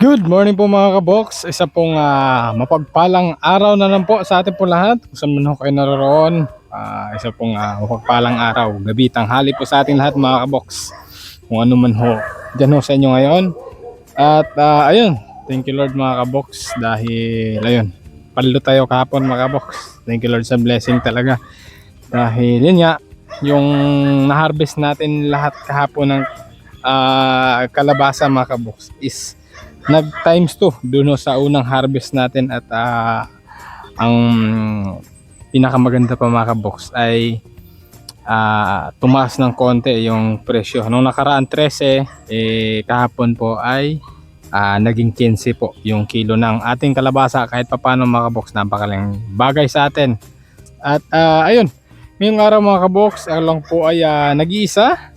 Good morning po mga kaboks. Isa pong mapagpalang araw na lang po sa atin po lahat. Kung saan man ho kayo naroroon, isa pong mapagpalang araw, gabi, tanghali po sa ating lahat mga kaboks. Kung ano man ho, dyan ho sa inyo ngayon. At ayun, thank you Lord mga kaboks. Dahil ayun, palalo tayo kahapon mga kaboks. Thank you Lord sa blessing talaga. Dahil yun nga, yung na-harvest natin lahat kahapon ng kalabasa mga kaboks is nag times 2 doon sa unang harvest natin. At ang pinakamaganda pa mga kaboks ay tumaas ng konti yung presyo. Nung nakaraan 13, kahapon po ay naging 15 po yung kilo ng ating kalabasa. Kahit pa paano mga kaboks, napakalang bagay sa atin. At ayun, ngayong araw mga kaboks, lang po ay nag-iisa.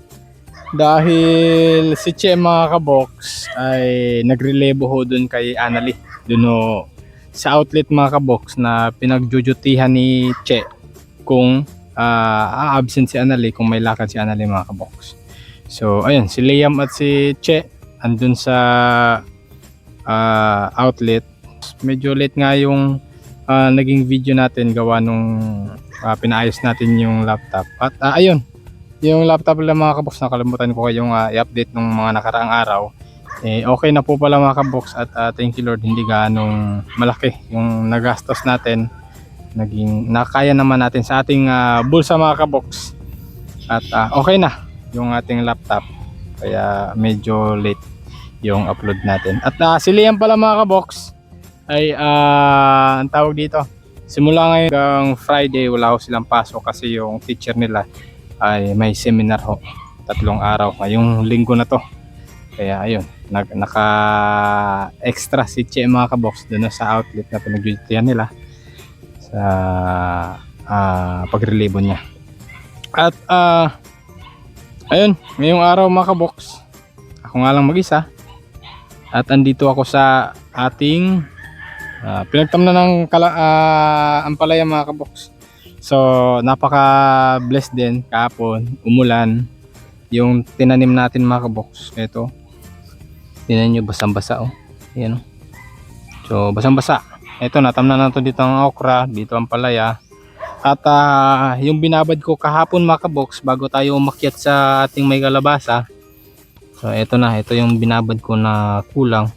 Dahil si Che mga kaboks ay nagrelebo ho dun kay Annalie. Dun ho sa outlet mga kaboks na pinagjujutihan ni Che kung absent si Annalie, kung may lakad si Annalie mga kaboks. So ayun, si Liam at si Che andun sa outlet. Medyo late nga yung naging video natin gawa nung pinaayos natin yung laptop. At ayun, yung laptop lang mga kaboks, nakalimutan ko kayong i-update nung mga nakaraang araw. Okay na po pala mga kaboks. At thank you Lord, hindi ganong malaki yung nagastos natin. Naging nakaya naman natin sa ating bulsa mga kaboks. At okay na yung ating laptop, kaya medyo late yung upload natin. At si Liam pala mga kaboks ay ang tawag dito, simula ngayon hanggang Friday wala ko silang pasok kasi yung teacher nila ay may seminar ho, 3 araw ngayong linggo na to. Kaya ayun, naka extra si Che mga kaboks doon sa outlet na pinagjutihan nila sa pagrelibo niya. At ayun, ngayong araw mga kaboks, ako nga lang mag-isa. At andito ako sa ating pinagtamnan ng ampalaya mga kaboks. So napaka blessed din, kahapon umulan yung tinanim natin mga kaboks. Ito, tingnan nyo, basang basa oh. Ayan oh. So basang basa. Ito, natamnan na to dito ang okra, dito ang palaya. At yung binabad ko kahapon mga kaboks bago tayo umakyat sa ating may kalabasa. So ito na, ito yung binabad ko na kulang.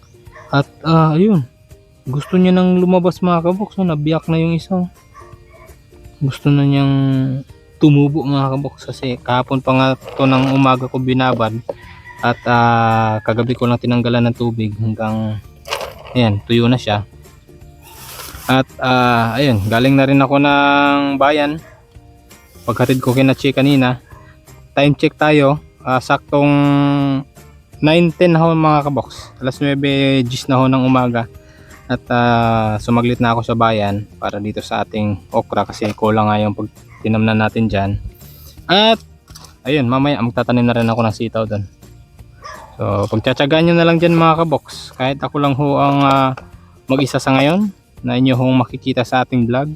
At ayun, gusto niya nang lumabas mga kaboks. Nabiyak na yung isa. Gusto na niyang tumubo mga kaboks, kasi kahapon pa nga ito ng umaga ko binabad. At kagabi ko lang tinanggalan ng tubig hanggang ayan, tuyo na siya. At ayun, galing na rin ako ng bayan. Paghatid ko kina Che kanina, time check tayo, saktong 9:10 na ho mga kaboks, alas 9:10 na ho ng umaga. At sumaglit na ako sa bayan para dito sa ating okra kasi kulang nga yung pagtinamnan natin dyan. At ayun, mamaya magtatanim na rin ako ng sitaw doon. So pagtsatsagaan nyo na lang dyan mga kaboks. Kahit ako lang ho ang mag-isa sa ngayon na inyo hong makikita sa ating vlog,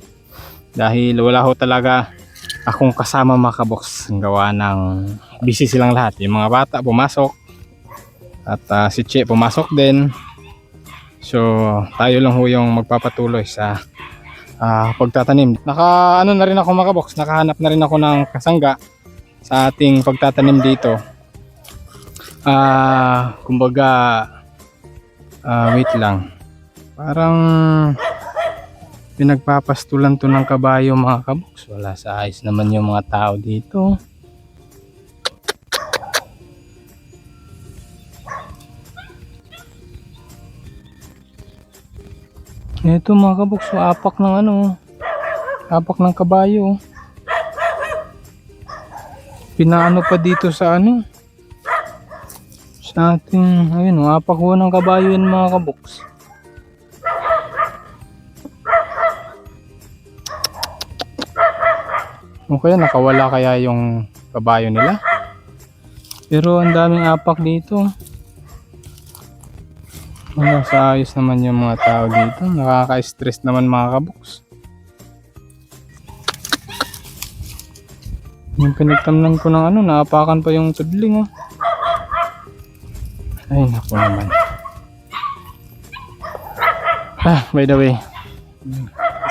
dahil wala ho talaga akong kasama mga kaboks. Gawa ng busy silang lahat. Yung mga bata pumasok at si Che pumasok din. So tayo lang ho yung magpapatuloy sa pagtatanim. Ano na rin ako mga kaboks, nakahanap na rin ako ng kasangga sa ating pagtatanim dito. Kumbaga wait lang, parang pinagpapastulan to ng kabayo mga kaboks. Wala sa ayos naman yung mga tao dito. Ito mga kaboks, apak ng apak ng kabayo. Pinaano pa dito sa sa ating, ayun, apak ho ng kabayo yan mga kaboks. Okay, nakawala kaya yung kabayo nila, pero ang daming apak dito. Wala sa ayos naman yung mga tao dito. Nakaka-stress naman mga kaboks. Yung pinagtamnan ko ng naapakan pa yung tudling oh. Ay naku naman. By the way,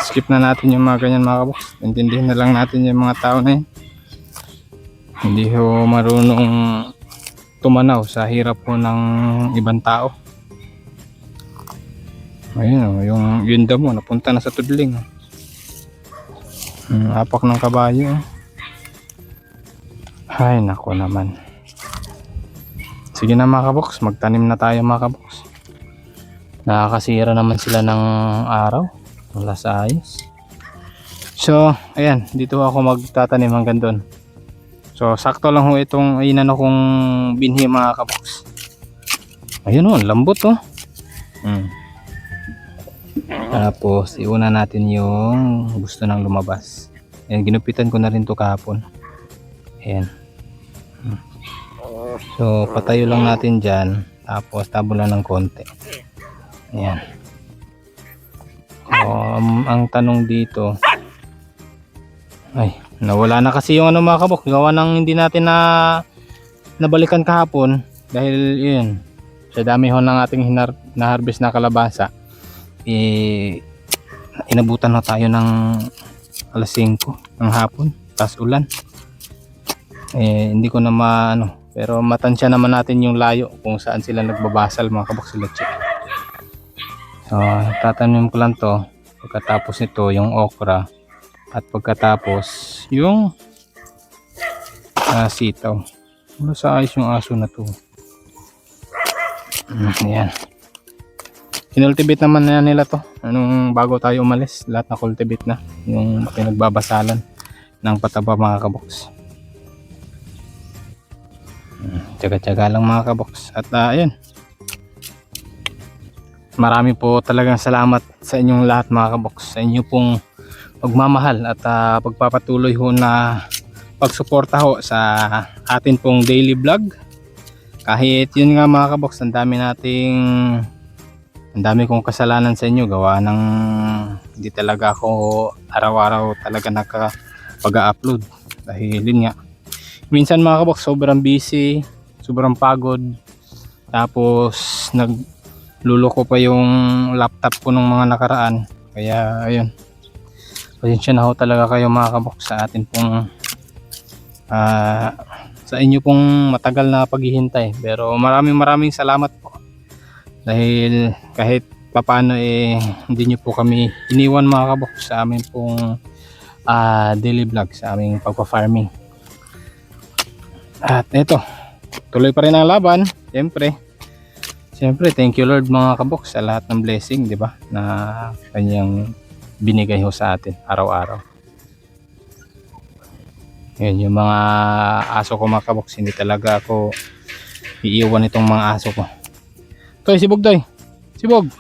skip na natin yung mga ganyan mga kabox. Intindihin na lang natin yung mga tao na yun. Hindi ho marunong tumanaw sa hirap po ng ibang tao. Ayun o, yung damo napunta na sa tudling. Apak ng kabayo. Ay nako naman. Sige na mga kabox, magtanim na tayo mga kabox. Nakakasira naman sila ng araw. Wala sa ayos. So ayan, dito ako magtatanim hanggang doon. So sakto lang ho itong inano kong binhi mga kabox. Ayun o, lambot o. Tapos iuna natin yung gusto nang lumabas. Ayan, ginupitan ko na rin to kahapon. Ayan. So patayo lang natin dyan. Tapos tabulan ng konti. Ayan. Ang tanong dito, ay nawala na kasi yung ano mga kabok. Gawa ng hindi natin nabalikan kahapon. Dahil yun, sa dami ho ng ating na-harvest na kalabasa, inabutan na tayo ng alas 5 ng hapon, tas ulan. Hindi ko na maano, pero matansya naman natin yung layo kung saan sila nagbabasal mga kabok sila check. So tatanim ko lang to, pagkatapos nito yung okra, at pagkatapos yung sitaw. Wala sa ayos yung aso na to. Ayan, kinultivate naman na nila to anong bago tayo umalis. Lahat na cultivate na yung pinagbabasalan ng pataba mga kaboks. Tsaga-tsaga lang mga kaboks. At ayun, marami po talagang salamat sa inyong lahat mga kaboks, sa inyo pong pagmamahal at pagpapatuloy ho na pagsuporta ho sa atin pong daily vlog. Kahit yun nga mga kaboks, ang dami kong kasalanan sa inyo, gawa ng hindi talaga ako araw-araw talaga nakapag-upload. Dahil yun nga, minsan mga kaboks sobrang busy, sobrang pagod, tapos nagluloko pa yung laptop ko nung mga nakaraan. Kaya ayun, pasensya na ho talaga kayo mga kaboks sa atin pong sa inyo pong matagal na paghihintay. Pero maraming salamat po, dahil kahit papaano hindi nyo po kami iniwan mga kabok sa amin pong daily vlog, sa aming pagpa-farming. At eto, tuloy pa rin ang laban. Siyempre thank you Lord mga kabok sa lahat ng blessing, di ba, na kanyang binigay ho sa atin araw-araw. Yan yung mga aso ko mga kaboks, hindi talaga ako iiwan itong mga aso ko. Toy, sibog Toy, sibog.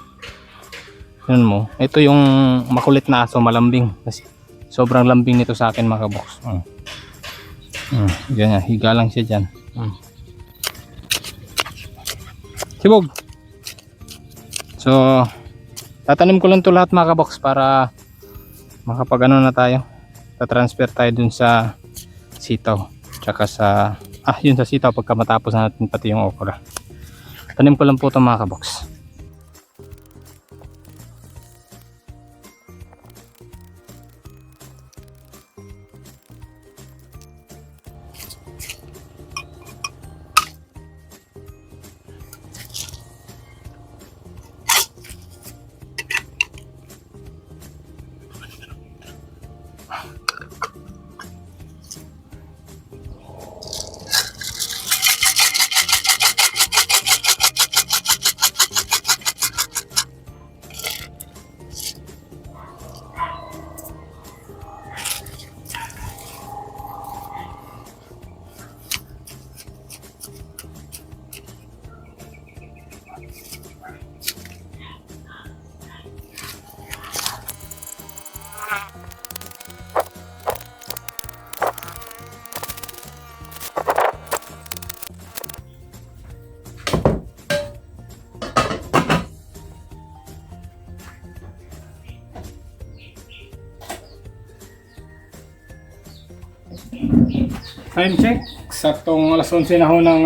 Yan mo, ito yung makulit na aso, malambing. Kasi sobrang lambing nito sa akin mga kaboks. Yan, higa lang siya dyan. Sibog. So tatanim ko lang to lahat mga kaboks para makapag ano na tayo, ta-transfer tayo dun sa sitaw, tsaka sa yun sa sitaw pagka matapos natin pati yung okra. Tanim ko lang po ito mga kaboks. Time check, saktong alas 11 na ho ng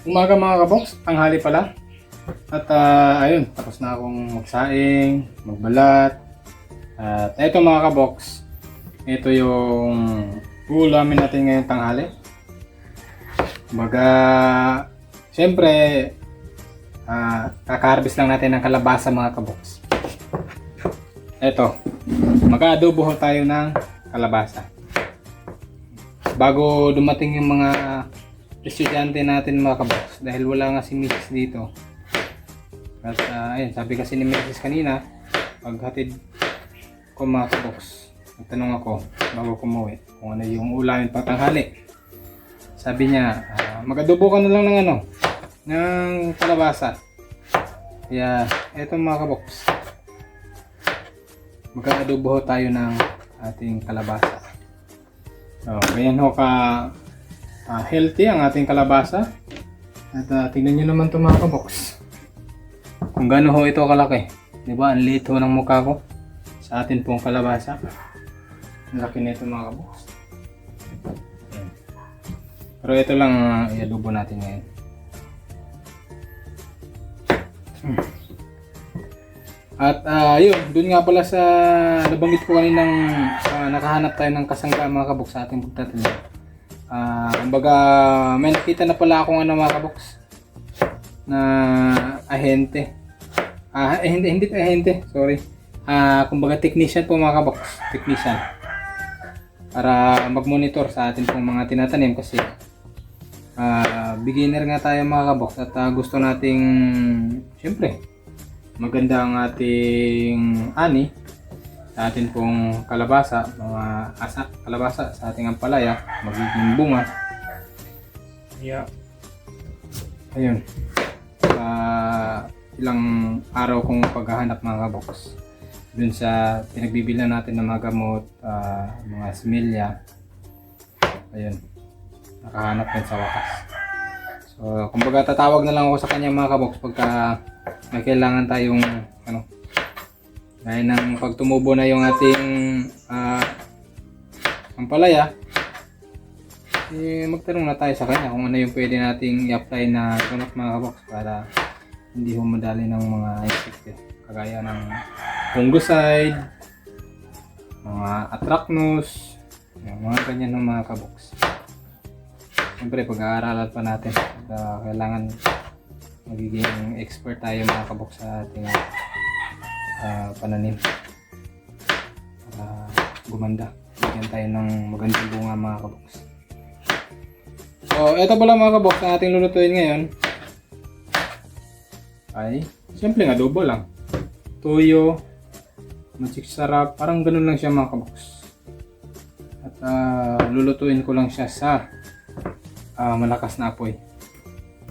umaga mga kaboks, tanghali pala. At ayun, tapos na akong magsaing, magbalat. At eto mga kabox, ito yung uulamin natin ngayong tanghali. Kumbaga, siyempre, kaka-harvest lang natin ng kalabasa mga kabox. Eto, mag-adobo tayo ng kalabasa. Bago dumating yung mga estudyante natin mga kabox, dahil wala nga si Mrs. dito. At ayun, sabi kasi ni Mrs. kanina, paghatid ko mga kabox, nagtanong ako bago kumuwi kung ano yung ulamin pang tanghali. Sabi niya, mag-adobo ka na lang ng ng kalabasa. Kaya eto mga kabox, mag-adobo tayo ng ating kalabasa. So, ganyan ho ka healthy ang ating kalabasa. At tingnan nyo naman ito mga kabox, kung gaano ho ito kalaki. Diba, ang liit ho ng mukha ko sa atin pong kalabasa. Ang laki nito mga kabox. Pero ito lang i-adobo natin ngayon. At yun, dun nga pala sa nabanggit ko kaninang nakahanap tayo ng kasangga mga kabox sa ating pagtatanim. Kumbaga may nakita na pala akong mga kabox na ahente. Hindi ahente, sorry. Kumbaga technician po mga kabox, technician. Para mag-monitor sa atin pong mga tinatanim kasi beginner nga tayo mga kabox at gusto nating syempre maganda ang ating ani sa atin pong kalabasa, mga kalabasa sa ating ampalaya, magiging bunga. Yeah. Ayun. Ilang araw kong paghahanap mga kabox dun sa pinagbibilan natin ng mga gamot, mga similya. Ayun, nakahanap din sa wakas. So kumbaga tatawag na lang ako sa kanya mga kabox pagka may kailangan tayong dahil nang pag tumubo na yung ating ampalaya, magtanong na tayo sa kanya kung ano yung pwede nating i-apply na gamot mga kabox para hindi humadali ng mga insekto kagaya ng fungicide, mga anthracnose, mga ganyan ng mga kabox. Siyempre pag-aaralan pa natin at kailangan magiging expert tayo mga kabox sa ating pananim para gumanda. Bigyan tayo ng magandang bunga mga kabox. So eto pala mga kabox ang ating lulutuin ngayon ay simple nga adobo lang. Tuyo, magic sarap, parang ganun lang siya mga kabox. At lulutuin ko lang siya sa malakas na apoy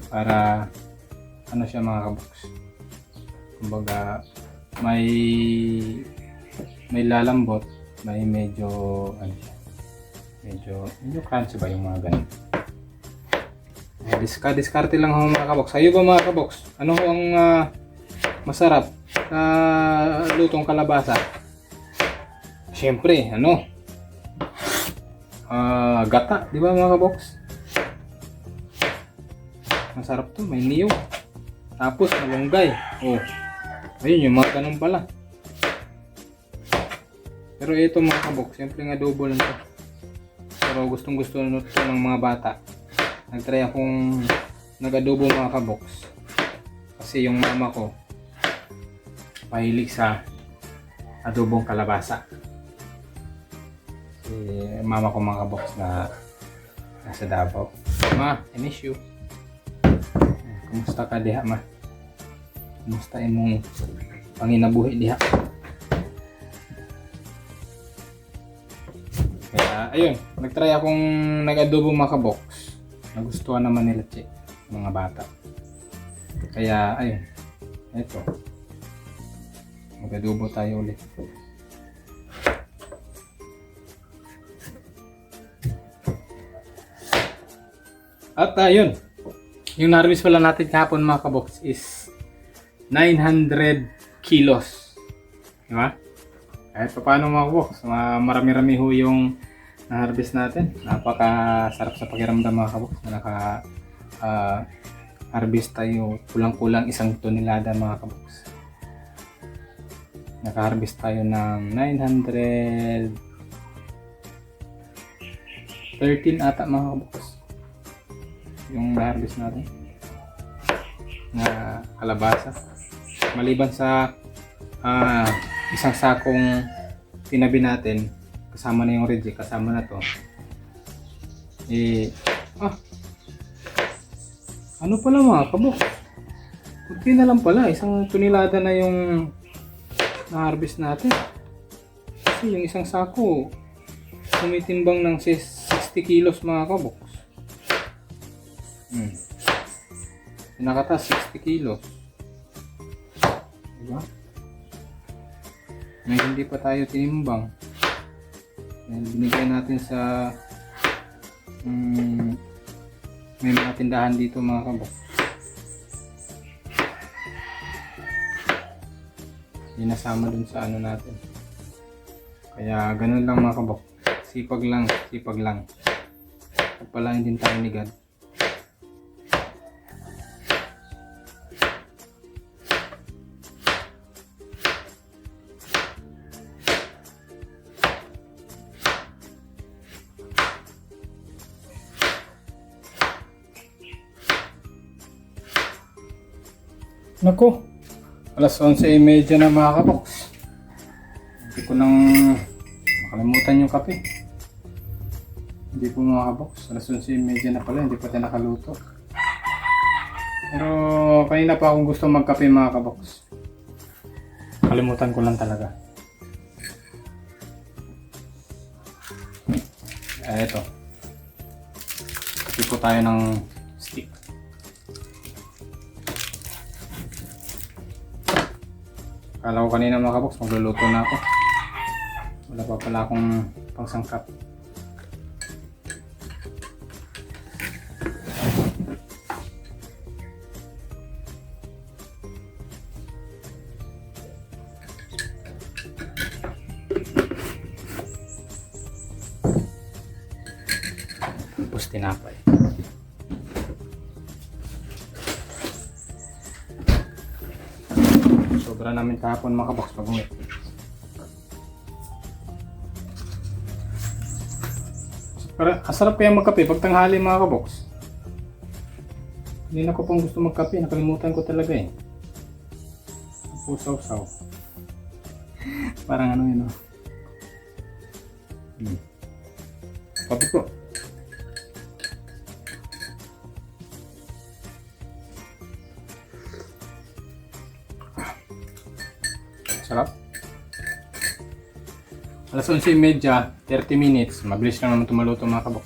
para siya mga kabox. Kumbaga may lalambot, may medyo medyo crunchy ba yung mga ganun. Diskarte lang ho mga kabox. Sa'yo ba mga kabox? Ano ho ang masarap sa lutong kalabasa? Siyempre, gata, di ba mga kabox? Masarap to, may niyog. Tapos malunggay. Oh, ayun yung mga ganun pala. Pero ito mga kabox, siyempre nga adobo lang to. Pero gustong gusto ng mga bata. Nagtry akong nag-adobo mga kabox kasi yung mama ko mahilig sa adobong kalabasa. Si mama ko mga kabox na nasa Davao. Ma, I miss you. Kumusta ka diha ma? Kumusta imong panginabuhi diha? Kaya ayun, nagtry akong nag-adobo mga kabox. Nagustuhan naman nila mga bata. Kaya ayun, eto, mag-adobo tayo ulit. At ayun, yung na-harvest pala natin kahapon mga kabox is 900 kilos. Diba? Kahit pa paano mga kabox, marami-rami ho yung na-harvest natin. Napakasarap sa pakiramdam mga kabox na harvest tayo kulang-kulang 1 tonelada mga kabox. Naka-harvest tayo ng 913 ata mga kabox yung na-harvest natin na kalabasa, maliban sa isang sakong tinabi natin kasama na yung reject, kasama na to ano pala mga kabox, kunti na lang pala, 1 tonelada na yung na-harvest natin. Kasi yung isang sako tumitimbang ng 60 kilos mga kabox. Pinakata 60 kilos. Diba? May hindi pa tayo tinimbang. Dahil binigay natin sa may mga tindahan dito mga kabox. Inasama dun sa ano natin. Kaya ganun lang mga kabox. Sipag lang, sipag lang. Pagpalain din tayo ni God. Naku, alas 11:30 na mga kabox. Hindi ko nang makalimutan yung kape. Hindi po mga kabox, alas 11:30 na pala, hindi pa tayo nakaluto. Pero kanina pa akong gusto magkape mga kabox. Kalimutan ko lang talaga. Eto. Kape po tayo ng stick. Kala ko kanina mga kabox, magluluto na ako. Wala pa pala akong pangsangkap. Tapos tinapay. Sobra namin kahapon mga kabox pag uwi. Asarap kaya magkape pag tanghali mga kabox. Hindi na ko pang gusto magkape, nakalimutan ko talaga eh. Pusaw-saw. Parang ano yun oh. Kape ko. Sarap. Alas 11:30, 30 minutes. Mabilis lang naman tumaluto mga kabok.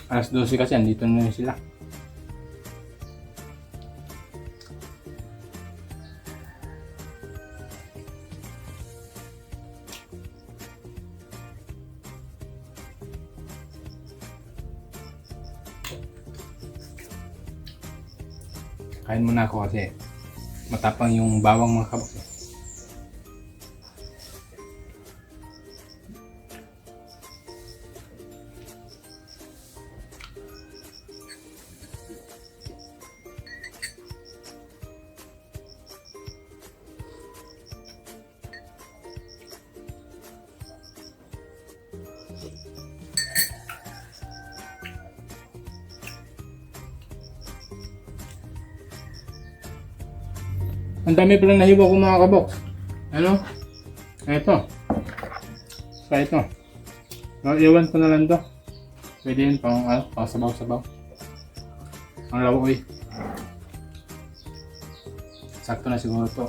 Alas 12 kasi, andito na sila. Kain muna ako kasi matapang yung bawang mga kabok. Ang dami palang nahiwa ko mga kabox. Ano? Ito. Sa ito. Iwan ko na lang to. Pwede yun pang sabaw-sabaw. Ang lawoy. Sakto na siguro to.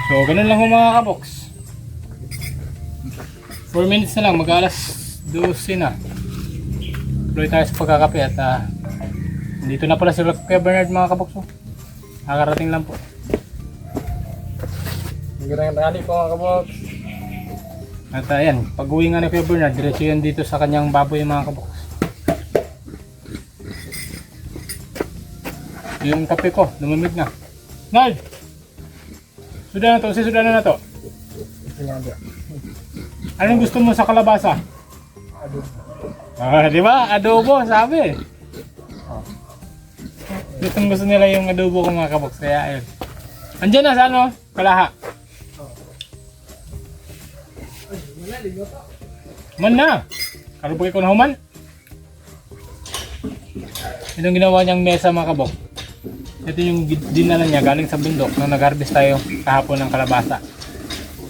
So, ganun lang ho mga kabox. 4 minutes na lang, mag-alas 12 na. Tuloy tayo sa pagkakape at dito na pala si Kuya Bernard mga kabox. Nakakarating lang po. Magandang rally po mga kabox. At ayan, pag uwi nga ni Kuya Bernard, diretso yan dito sa kanyang baboy mga kabox. Yung kape ko, lumamig na. Nard! Sudan na to, sudan na to. Anong gusto mo sa kalabasa? Adobo. Di ba? Adobo, sabi. Gusto nila yung adobo ko mga kabox. Kaya ayun. Andiyan na sa ano? Kalaha. Man na. Karupagay ko na human. Itong ginawa niyang mesa mga kabox. Ito yung dinala niya galing sa bundok nung nag-harvest tayo kahapon ng kalabasa.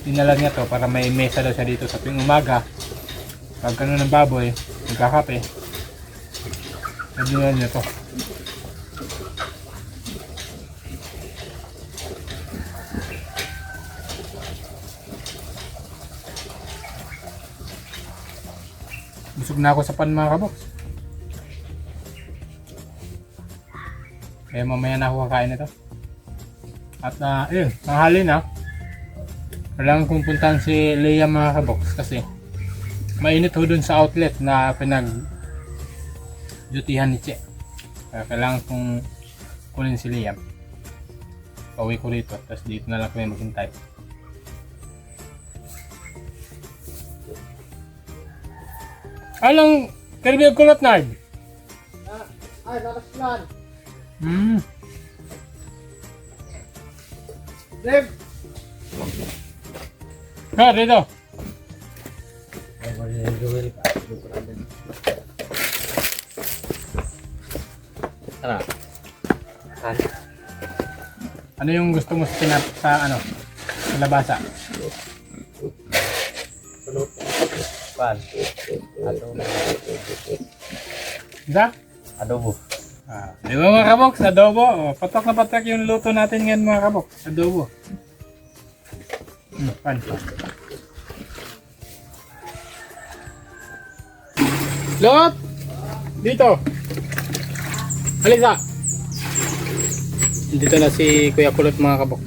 Dinala niya to para may mesa daw siya dito sa tuwing umaga. Pag ano ng baboy, nagkakape. Dinala niya to. Busog na ako sa pan mga kabox. Kaya mamaya na ako kakain ito. At ayun, tanghali na. Kailangan kong puntahan si Leia mga kabox kasi mainit ho dun sa outlet na pinag-dutihan ni Che. Kaya kailangan kong kunin si Leia. Pauwi ko rito, tapos dito na lang kami maghintay. Anong karibig kulot, Nard? Ay, dapat plan. Dave! Dito. Ano? Ano yung gusto mo sa ano? Sa labasa? Pan. Adobo. Isa? Adobo. Di ba mga kabox? Adobo. Patok na patok yung luto natin ngayon mga kabox. Adobo. Pan. Lot! Dito! Alisa! Dito na si Kuya Kulot mga kabox.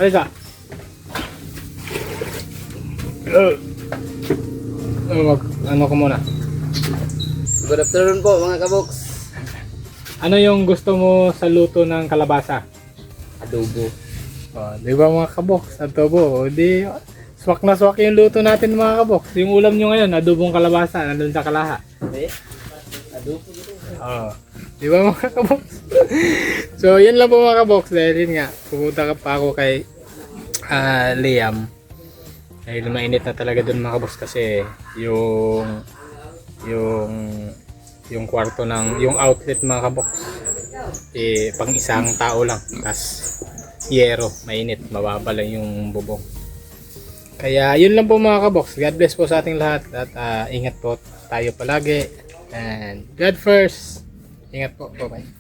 Alisa! Ano ko muna? Good afternoon po mga kabox. Ano yung gusto mo sa luto ng kalabasa? Adobo. Di ba mga kabox? Adobo. Di, swak na swak yung luto natin mga kabox. Yung ulam nyo ngayon, adobong kalabasa, nandun sa Kalaha. Adobo dito. Di ba mga kabox? So, yun lang po mga kabox. Dahil yun nga, pumunta ka pa ako kay Liam. Dahil mainit na talaga dun mga kabox kasi yung kwarto ng yung outlet mga kabox pang isang tao lang, tas yero, mainit, mababa lang yung bubong. Kaya yun lang po mga kabox. God bless po sa ating lahat at ingat po tayo palagi and God first. Ingat po, bye bye.